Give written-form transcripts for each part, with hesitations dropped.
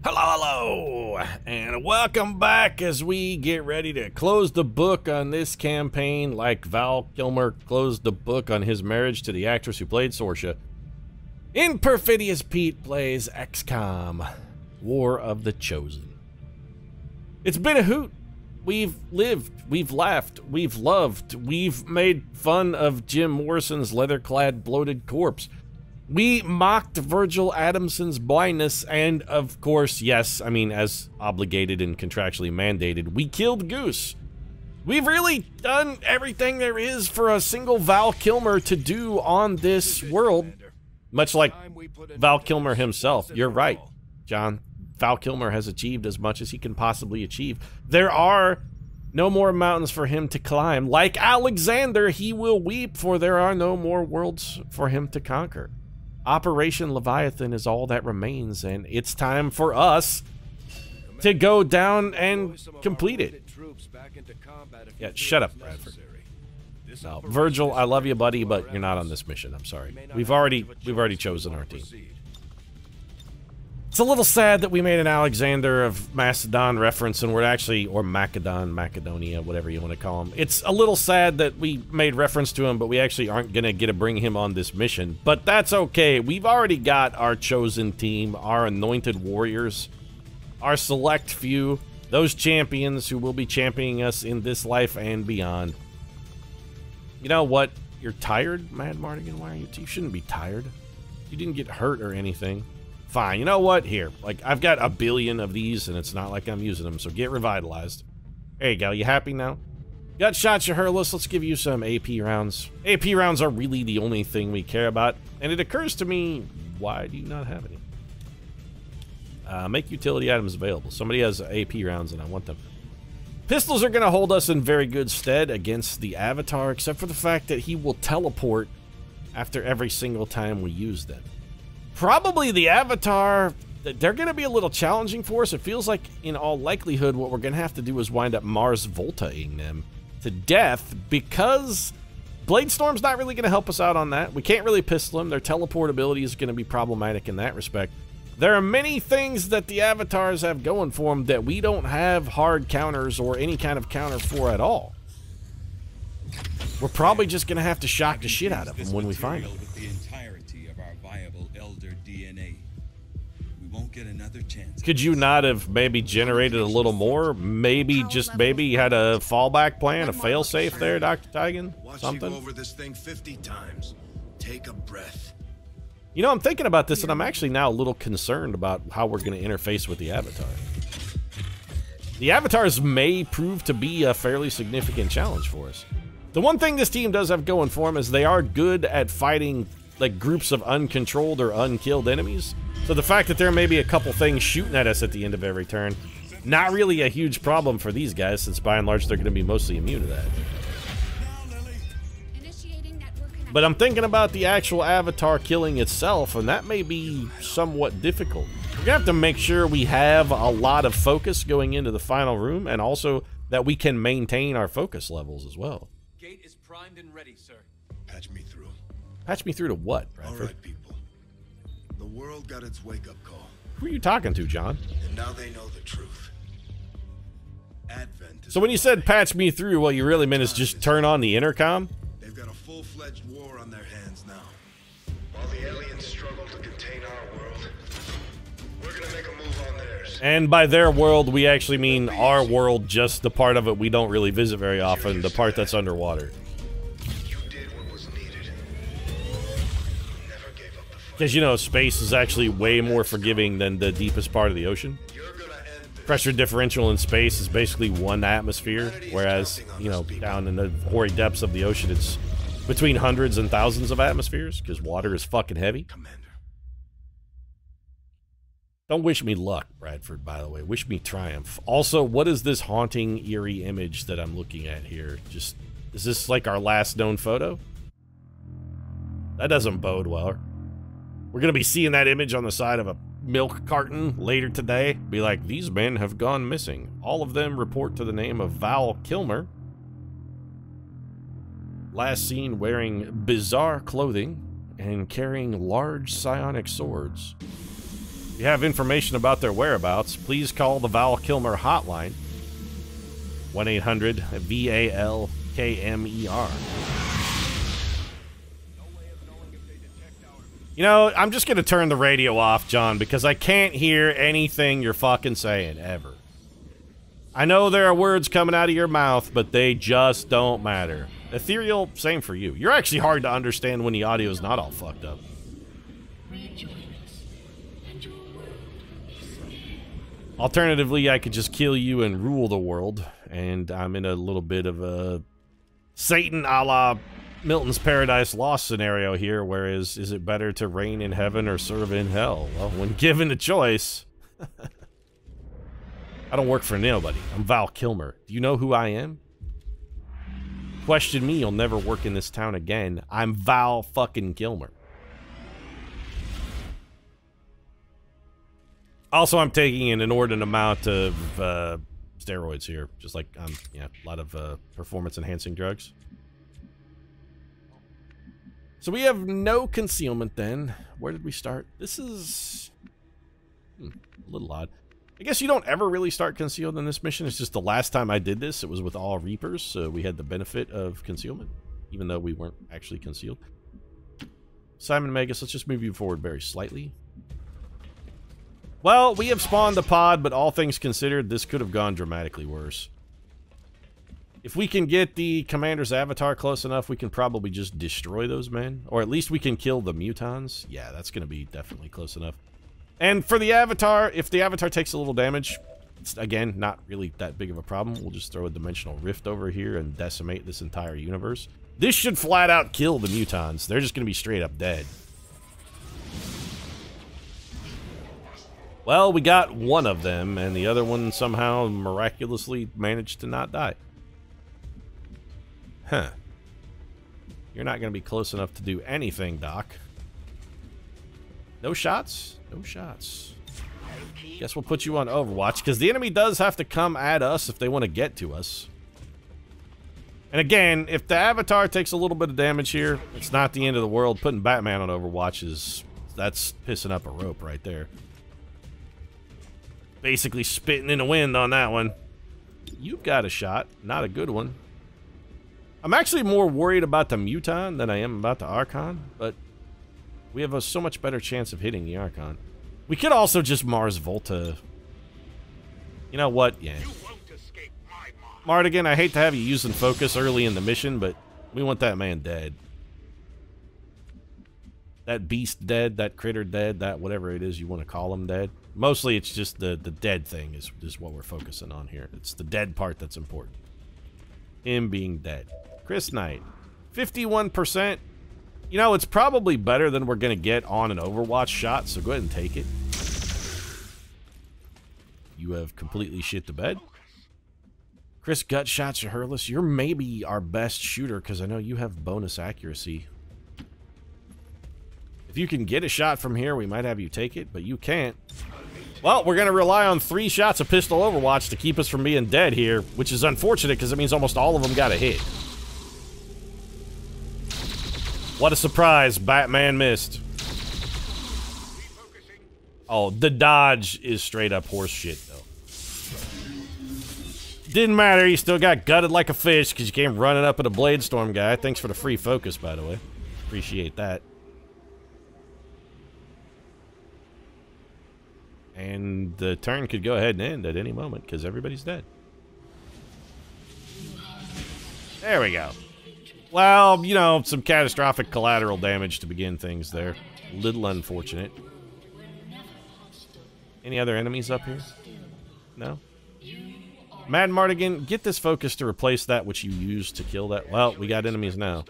Hello, and welcome back as we get ready to close the book on this campaign like Val Kilmer closed the book on his marriage to the actress who played Sorsha. In Perfidious, Pete plays XCOM, War of the Chosen. It's been a hoot. We've lived, we've laughed, we've loved, we've made fun of Jim Morrison's leather-clad bloated corpse. We mocked Virgil Adamson's blindness, and of course, yes, I mean, as obligated and contractually mandated, we killed Goose. We've really done everything there is for a single Val Kilmer to do on this world, much like Val Kilmer himself. You're right, John. Val Kilmer has achieved as much as he can possibly achieve. There are no more mountains for him to climb. Like Alexander, he will weep, for there are no more worlds for him to conquer. Operation Leviathan is all that remains, and it's time for us to go down and complete it. Yeah, shut up, Bradford. No, Virgil, I love you, buddy, but you're not on this mission. I'm sorry. We've already chosen our team. It's a little sad that we made an Alexander of Macedon reference, and we're actually, or Macedon, Macedonia, whatever you want to call him. It's a little sad that we made reference to him, but we actually aren't going to get to bring him on this mission. But that's okay. We've already got our chosen team, our anointed warriors, our select few, those champions who will be championing us in this life and beyond. You know what? You're tired, Mad Mardigan? Why are you? You shouldn't be tired. You didn't get hurt or anything. Fine, you know what? Here, like, I've got a billion of these, and it's not like I'm using them, so get revitalized. There you go, you happy now? Got shots, you hurless, let's give you some AP rounds. AP rounds are really the only thing we care about, and it occurs to me, why do you not have any? Make utility items available. Somebody has AP rounds, and I want them. Pistols are going to hold us in very good stead against the Avatar, except for the fact that he will teleport after every single time we use them. Probably the Avatar, they're going to be a little challenging for us. It feels like, in all likelihood, what we're going to have to do is wind up Mars Voltaing them to death, because Blade Storm's not really going to help us out on that. We can't really pistol them. Their teleportability is going to be problematic in that respect. There are many things that the Avatars have going for them that we don't have hard counters or any kind of counter for at all. We're probably just going to have to shock the shit out of them when we find them. Get another chance. Could you not have maybe generated a little more? Maybe, just maybe, you had a fallback plan, a fail-safe there, Dr. Tigan? Something? Over this thing 50 times. Take a breath. You know, I'm thinking about this, and I'm actually now a little concerned about how we're going to interface with the Avatar. The Avatars may prove to be a fairly significant challenge for us. The one thing this team does have going for them is they are good at fighting, like, groups of uncontrolled or unkilled enemies. So the fact that there may be a couple things shooting at us at the end of every turn, not really a huge problem for these guys, since by and large they're going to be mostly immune to that. But I'm thinking about the actual Avatar killing itself, and that may be somewhat difficult. We're going to have to make sure we have a lot of focus going into the final room, and also that we can maintain our focus levels as well. Gate is primed and ready, sir. Patch me through. Patch me through to what, Bradford? All right, people. The world got its wake-up call. Who are you talking to, John? And now they know the truth. Advent is so when you said patch me through, what you really meant is just turn on the intercom? They've got a full-fledged war on their hands now. While the aliens struggle to contain our world, we're gonna make a move on theirs. And by their world, we actually mean our world, just the part of it we don't really visit very often, the part that's underwater. Because, you know, space is actually way more forgiving than the deepest part of the ocean. Pressure differential in space is basically 1 atmosphere, whereas, you know, down in the hoary depths of the ocean, it's between hundreds and thousands of atmospheres, because water is fucking heavy. Don't wish me luck, Bradford, by the way. Wish me triumph. Also, what is this haunting, eerie image that I'm looking at here? Just, is this like our last known photo? That doesn't bode well. We're going to be seeing that image on the side of a milk carton later today. Be like, these men have gone missing. All of them report to the name of Val Kilmer. Last seen wearing bizarre clothing and carrying large psionic swords. If you have information about their whereabouts, please call the Val Kilmer hotline. 1-800-VAL-KMER. You know, I'm just gonna turn the radio off, John, because I can't hear anything you're fucking saying, ever. I know there are words coming out of your mouth, but they just don't matter. Ethereal, same for you. You're actually hard to understand when the audio's not all fucked up. Alternatively, I could just kill you and rule the world, and I'm in a little bit of a Satan a la Milton's Paradise Lost scenario here, whereas is it better to reign in heaven or serve in hell? Well, when given the choice... I don't work for nobody. I'm Val Kilmer. Do you know who I am? Question me, you'll never work in this town again. I'm Val fucking Kilmer. Also, I'm taking an inordinate amount of steroids here. Just like, yeah, a lot of performance-enhancing drugs. So we have no concealment then. Where did we start? This is... a little odd. I guess you don't ever really start concealed in this mission. It's just the last time I did this, it was with all Reapers, so we had the benefit of concealment, even though we weren't actually concealed. Simon Magus, let's just move you forward very slightly. Well, we have spawned a pod, but all things considered, this could have gone dramatically worse. If we can get the commander's avatar close enough, we can probably just destroy those men. Or at least we can kill the mutons. Yeah, that's going to be definitely close enough. And for the avatar, if the avatar takes a little damage, it's, again, not really that big of a problem. We'll just throw a dimensional rift over here and decimate this entire universe. This should flat out kill the mutons. They're just going to be straight up dead. Well, we got one of them, and the other one somehow miraculously managed to not die. Huh. You're not going to be close enough to do anything, Doc. No shots? No shots. Guess we'll put you on Overwatch, because the enemy does have to come at us if they want to get to us. And again, if the Avatar takes a little bit of damage here, it's not the end of the world. Putting Batman on Overwatch is... that's pissing up a rope right there. Basically spitting in the wind on that one. You've got a shot. Not a good one. I'm actually more worried about the Muton than I am about the Archon, but we have a so much better chance of hitting the Archon. We could also just Mars Volta. You know what? Yeah. Mardigan, I hate to have you using focus early in the mission, but we want that man dead. That beast dead, that critter dead, that whatever it is you want to call him dead. Mostly it's just the dead thing is what we're focusing on here. It's the dead part that's important. Him being dead. Chris Knight, 51%. You know, it's probably better than we're going to get on an Overwatch shot, so go ahead and take it. You have completely shit the bed. Chris, gut shots are hurtless. You're maybe our best shooter, because I know you have bonus accuracy. If you can get a shot from here, we might have you take it, but you can't. Well, we're going to rely on 3 shots of pistol Overwatch to keep us from being dead here, which is unfortunate because it means almost all of them got a hit. What a surprise, Batman missed. Oh, the dodge is straight up horse shit, though. Didn't matter, you still got gutted like a fish because you came running up at a Blade Storm guy. Thanks for the free focus, by the way. Appreciate that. And the turn could go ahead and end at any moment because everybody's dead. There we go. Well, you know, some catastrophic collateral damage to begin things there. Little unfortunate. Any other enemies up here? No? Mad Mardigan, get this focus to replace that which you used to kill that. Well, we got enemies now.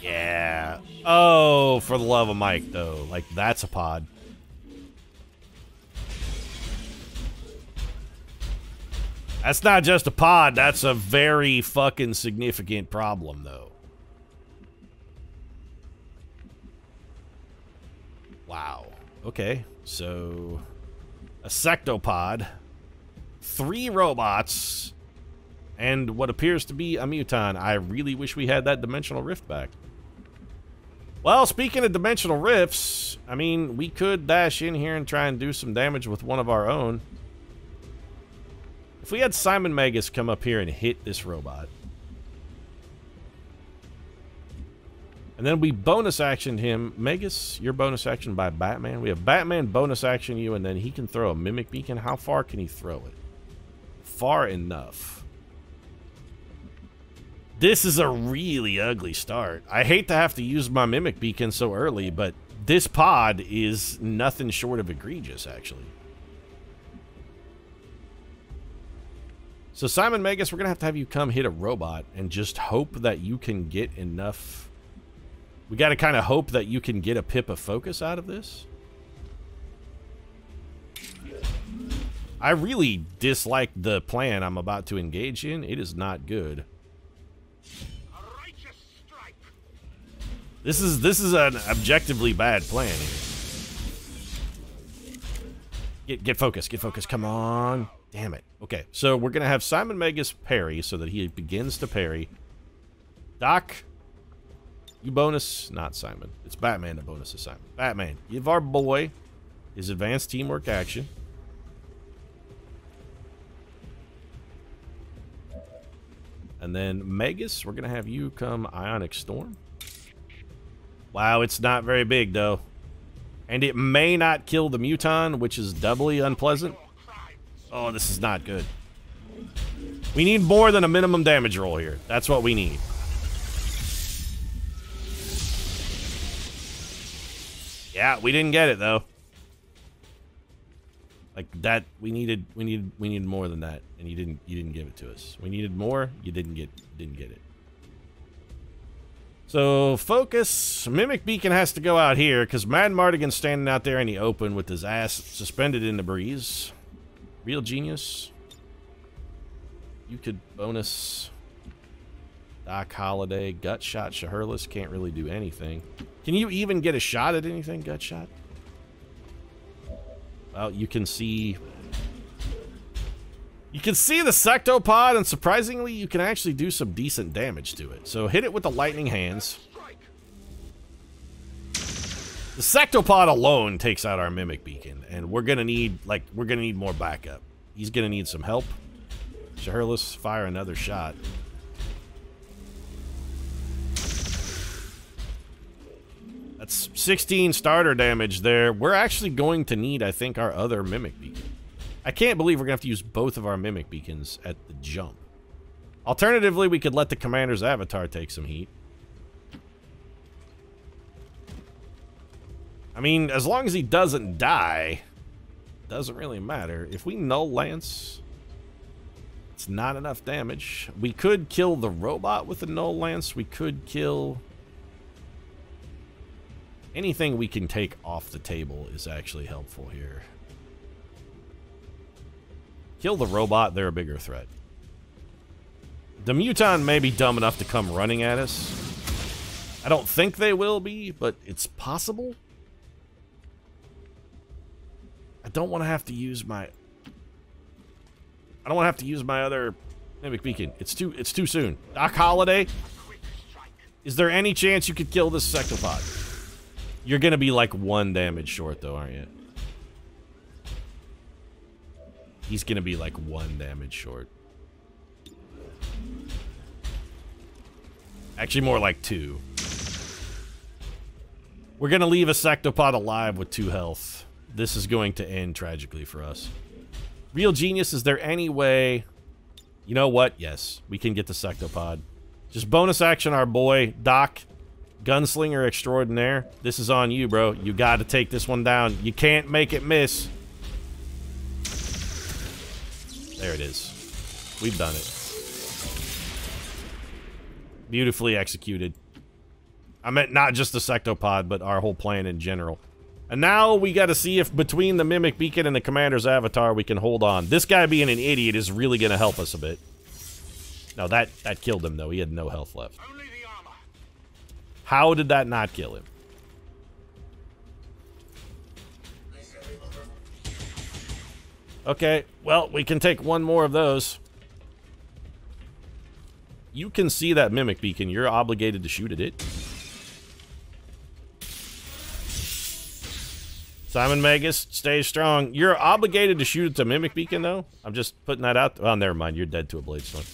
Yeah. Oh, for the love of Mike, though. Like, that's a pod. That's not just a pod. That's a very fucking significant problem, though. Wow. Okay. So, a sectopod, 3 robots, and what appears to be a muton. I really wish we had that dimensional rift back. Well, speaking of dimensional rifts, I mean, we could dash in here and try and do some damage with one of our own. If we had Simon Magus come up here and hit this robot, and then we bonus actioned him. Magus, your bonus action by Batman. We have Batman bonus action you, and then he can throw a Mimic Beacon. How far can he throw it? Far enough. This is a really ugly start. I hate to have to use my Mimic Beacon so early, but this pod is nothing short of egregious, actually. So Simon Magus, we're going to have you come hit a robot and just hope that you can get enough. We got to kind of hope that you can get a pip of focus out of this. I really dislike the plan I'm about to engage in. It is not good. This is an objectively bad plan here. Get focused, come on. Damn it. Okay, so we're gonna have Simon Magus parry so that he begins to parry. Doc, you bonus, not Simon. It's Batman that bonuses Simon. Batman, give our boy his advanced teamwork action. And then Magus, we're gonna have you come Ionic Storm. Wow, it's not very big though. And it may not kill the Muton, which is doubly unpleasant. Oh, this is not good. We need more than a minimum damage roll here. That's what we need. Yeah, we didn't get it though. Like that, we needed more than that, and you didn't give it to us. We needed more, you didn't get it. So focus, Mimic Beacon has to go out here because Mad Mardigan's standing out there in the open with his ass suspended in the breeze. Real genius. You could bonus Doc Holliday, Gut Shot, Shaherless can't really do anything. Can you even get a shot at anything, Gut Shot? Well, you can see the Sectopod, and surprisingly, you can actually do some decent damage to it. So hit it with the lightning hands. The Sectopod alone takes out our Mimic Beacon, and we're gonna need more backup. He's gonna need some help. Shaherless, fire another shot. That's 16 starter damage there. We're actually going to need, I think, our other Mimic Beacon. I can't believe we're gonna have to use both of our Mimic Beacons at the jump. Alternatively, we could let the Commander's Avatar take some heat. I mean, as long as he doesn't die, doesn't really matter. If we null lance, it's not enough damage. We could kill the robot with a null lance. We could kill anything we can take off the table is actually helpful here. Kill the robot, they're a bigger threat. The Muton may be dumb enough to come running at us. I don't think they will be, but it's possible. I don't want to have to use my other Mimic Beacon. It's too soon. Doc Holliday, is there any chance you could kill this Sectopod? You're gonna be like 1 damage short though, aren't you? He's gonna be like 1 damage short. Actually, more like 2. We're gonna leave a Sectopod alive with 2 health. This is going to end tragically for us. Real genius, is there any way... You know what? Yes, we can get the Sectopod. Just bonus action our boy, Doc, Gunslinger Extraordinaire. This is on you, bro. You gotta take this one down. You can't make it miss. There it is. We've done it. Beautifully executed. I meant not just the Sectopod, but our whole plan in general. And now we gotta see if between the Mimic Beacon and the Commander's Avatar we can hold on. This guy being an idiot is really gonna help us a bit. No, that killed him though. He had no health left. How did that not kill him? Okay, well, we can take 1 more of those. You can see that Mimic Beacon. You're obligated to shoot at it. Simon Magus, stay strong. You're obligated to shoot at the Mimic Beacon, though. I'm just putting that out. Oh, never mind. You're dead to a Blade Storm.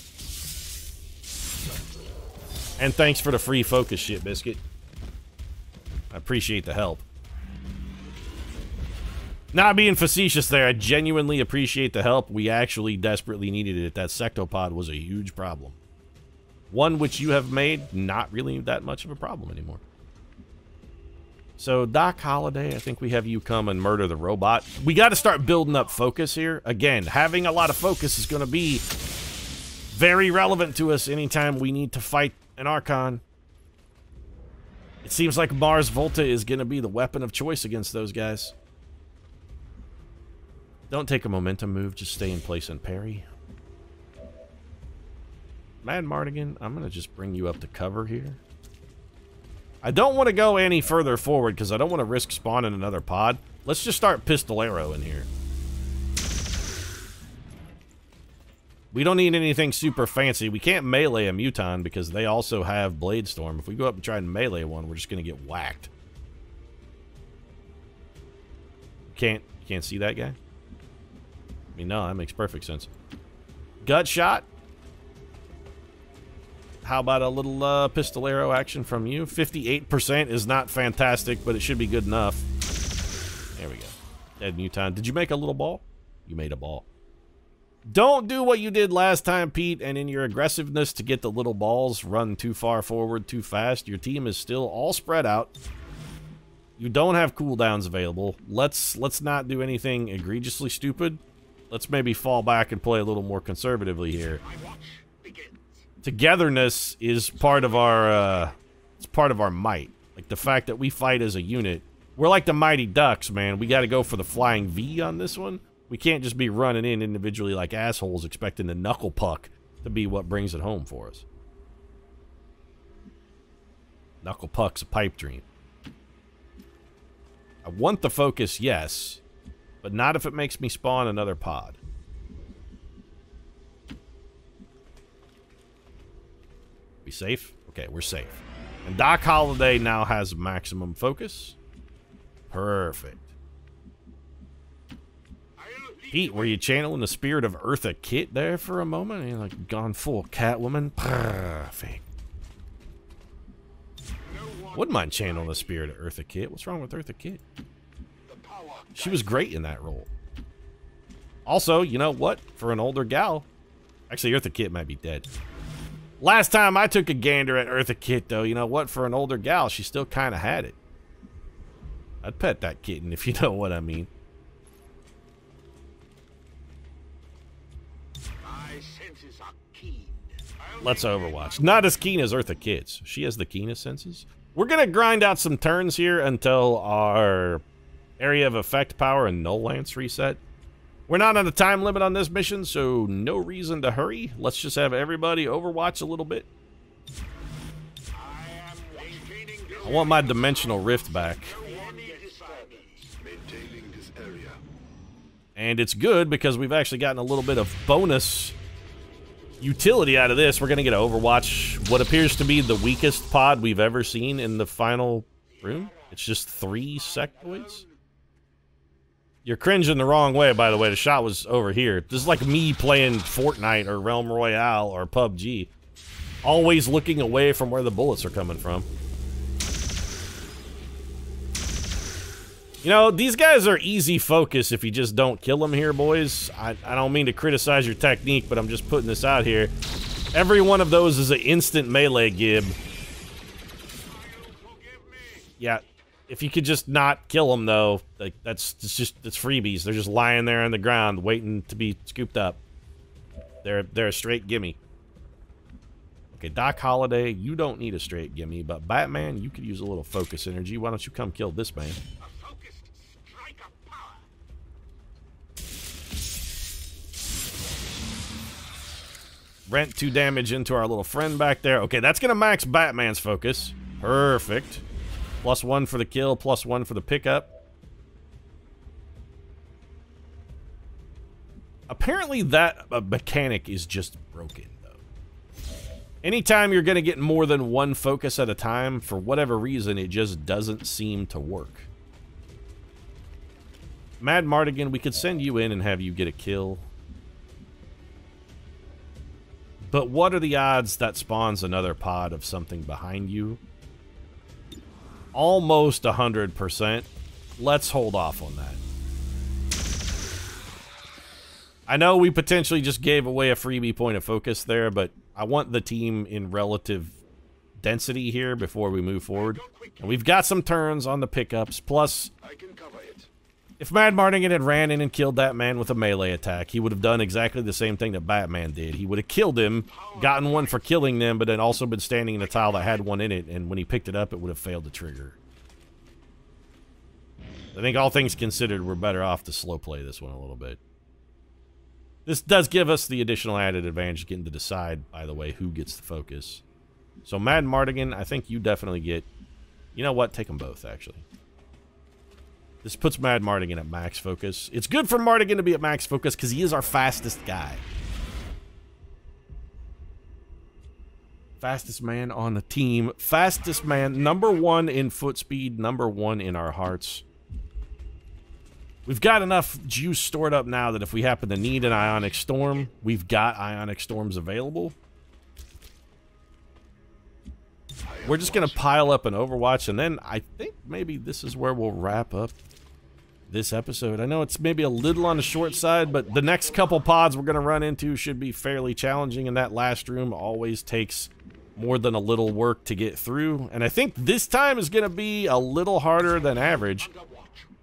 And thanks for the free focus shit, Biscuit. I appreciate the help. Not being facetious there, I genuinely appreciate the help. We actually desperately needed it. That sectopod was a huge problem. One which you have made not really that much of a problem anymore. So, Doc Holliday, I think we have you come and murder the robot. We got to start building up focus here. Again, having a lot of focus is going to be very relevant to us anytime we need to fight an Archon. It seems like Mars Volta is going to be the weapon of choice against those guys. Don't take a momentum move, just stay in place and parry. Mad Mardigan, I'm going to just bring you up to cover here. I don't want to go any further forward because I don't want to risk spawning another pod. Let's just start Pistolero in here. We don't need anything super fancy. We can't melee a Muton because they also have Blade Storm. If we go up and try and melee one, we're just going to get whacked. You can't see that guy? I mean, no, that makes perfect sense. Gut shot. How about a little Pistolero action from you? 58% is not fantastic, but it should be good enough. There we go. Dead Muton. Did you make a little ball? You made a ball. Don't do what you did last time, Pete, and in your aggressiveness to get the little balls run too far forward too fast. Your team is still all spread out. You don't have cooldowns available. Let's not do anything egregiously stupid. Let's maybe fall back and play a little more conservatively here. Togetherness is part of our it's part of our might. Like the fact that we fight as a unit. We're like the Mighty Ducks, man. We got to go for the flying V on this one. We can't just be running in individually like assholes expecting the knuckle puck to be what brings it home for us. Knuckle puck's a pipe dream. I want the focus, yes, but not if it makes me spawn another pod. We safe? Okay, we're safe. And Doc Holliday now has maximum focus. Perfect. Pete, were you channeling the spirit of Eartha Kitt there for a moment? You're like gone full Catwoman. Perfect. Wouldn't mind channeling the spirit of Eartha Kitt. What's wrong with Eartha Kitt? She was great in that role. Also, you know what? For an older gal, actually Eartha Kitt might be dead. Last time I took a gander at Eartha Kitt, though, you know what? For an older gal, she still kind of had it. I'd pet that kitten, if you know what I mean. My senses are keen. Let's Overwatch. Not as keen as Eartha Kitt's. She has the keenest senses. We're going to grind out some turns here until our area of effect power and Null Lance reset. We're not on a time limit on this mission, so no reason to hurry. Let's just have everybody Overwatch a little bit. I want my Dimensional Rift back. And it's good because we've actually gotten a little bit of bonus utility out of this. We're going to get to Overwatch what appears to be the weakest pod we've ever seen in the final room. It's just 3 sectoids. You're cringing the wrong way, by the way. The shot was over here. This is like me playing Fortnite or Realm Royale or PUBG. Always looking away from where the bullets are coming from. You know, these guys are easy focus if you just don't kill them here, boys. I don't mean to criticize your technique, but I'm just putting this out here. Every one of those is an instant melee gib. Yeah. If you could just not kill them, though, like it's freebies. They're just lying there on the ground, waiting to be scooped up. They're a straight gimme. Okay, Doc Holliday, you don't need a straight gimme, but Batman, you could use a little focus energy. Why don't you come kill this man? Rent 2 damage into our little friend back there. Okay, that's gonna max Batman's focus. Perfect. +1 for the kill, +1 for the pickup. Apparently that mechanic is just broken, though. Anytime you're going to get more than 1 focus at a time, for whatever reason, it just doesn't seem to work. Mad Mardigan, we could send you in and have you get a kill. But what are the odds that spawns another pod of something behind you? Almost 100%. Let's hold off on that. I know we potentially just gave away a freebie point of focus there, but I want the team in relative density here before we move forward. And we've got some turns on the pickups, plus if Mad Mardigan had ran in and killed that man with a melee attack, he would have done exactly the same thing that Batman did. He would have killed him, gotten one for killing them, but then also been standing in a tile that had one in it, and when he picked it up, it would have failed to trigger. I think all things considered, we're better off to slow play this one a little bit. This does give us the additional added advantage getting to decide, by the way, who gets the focus. So Mad Mardigan, I think you definitely get... You know what? Take them both, actually. This puts Mad Mardigan at max focus. It's good for Mardigan to be at max focus because he is our fastest guy. Fastest man on the team. Fastest man. #1 in foot speed. #1 in our hearts. We've got enough juice stored up now that if we happen to need an Ionic Storm, we've got Ionic Storms available. We're just going to pile up an Overwatch, and then I think maybe this is where we'll wrap up this episode. I know it's maybe a little on the short side, but the next couple pods we're going to run into should be fairly challenging, and that last room always takes more than a little work to get through. And I think this time is going to be a little harder than average.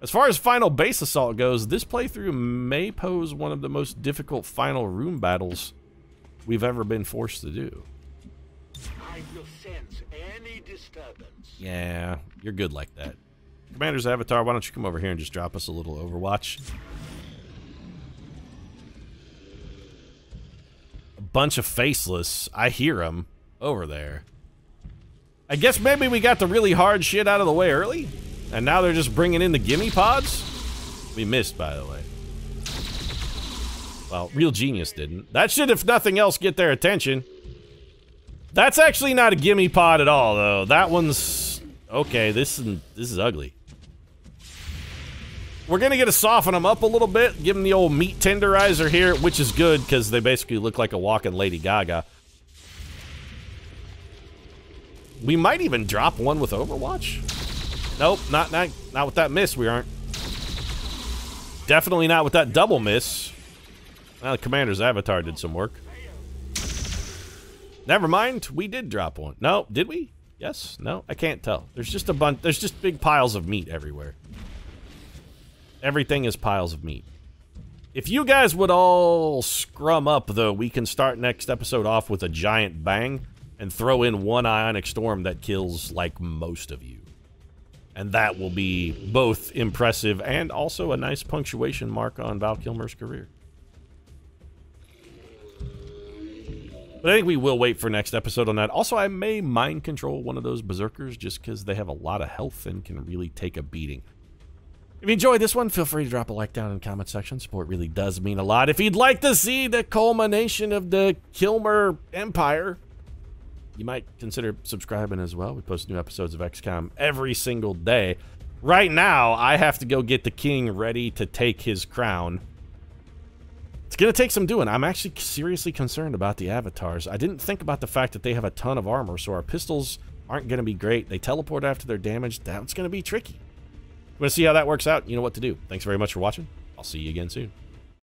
As far as final base assault goes, this playthrough may pose one of the most difficult final room battles we've ever been forced to do. I will sense any disturbance. Yeah, you're good like that. Commander's Avatar, why don't you come over here and just drop us a little Overwatch? A bunch of faceless. I hear them over there. I guess maybe we got the really hard shit out of the way early, and now they're just bringing in the gimme pods? We missed, by the way. Well, Real Genius didn't. That should, if nothing else, get their attention. That's actually not a gimme pod at all, though. That one's... Okay, this is ugly. We're gonna get to soften them up a little bit, give them the old meat tenderizer here, which is good, because they basically look like a walking Lady Gaga. We might even drop one with Overwatch. Nope, not with that miss, we aren't. Definitely not with that double miss. Well, the Commander's Avatar did some work. Never mind, we did drop one. No, did we? Yes? No? I can't tell. There's just a bunch, there's just big piles of meat everywhere. Everything is piles of meat. If you guys would all scrum up, though, we can start next episode off with a giant bang and throw in one Ionic Storm that kills, like, most of you. And that will be both impressive and also a nice punctuation mark on Val Kilmer's career. But I think we will wait for next episode on that. Also, I may mind control one of those berserkers just because they have a lot of health and can really take a beating. If you enjoyed this one, feel free to drop a like down in the comment section. Support really does mean a lot. If you'd like to see the culmination of the Kilmer Empire, you might consider subscribing as well. We post new episodes of XCOM every single day. Right now, I have to go get the king ready to take his crown. It's going to take some doing. I'm actually seriously concerned about the avatars. I didn't think about the fact that they have a ton of armor, so our pistols aren't going to be great. They teleport after they're damaged. That's going to be tricky. Want to see how that works out? You know what to do. Thanks very much for watching. I'll see you again soon.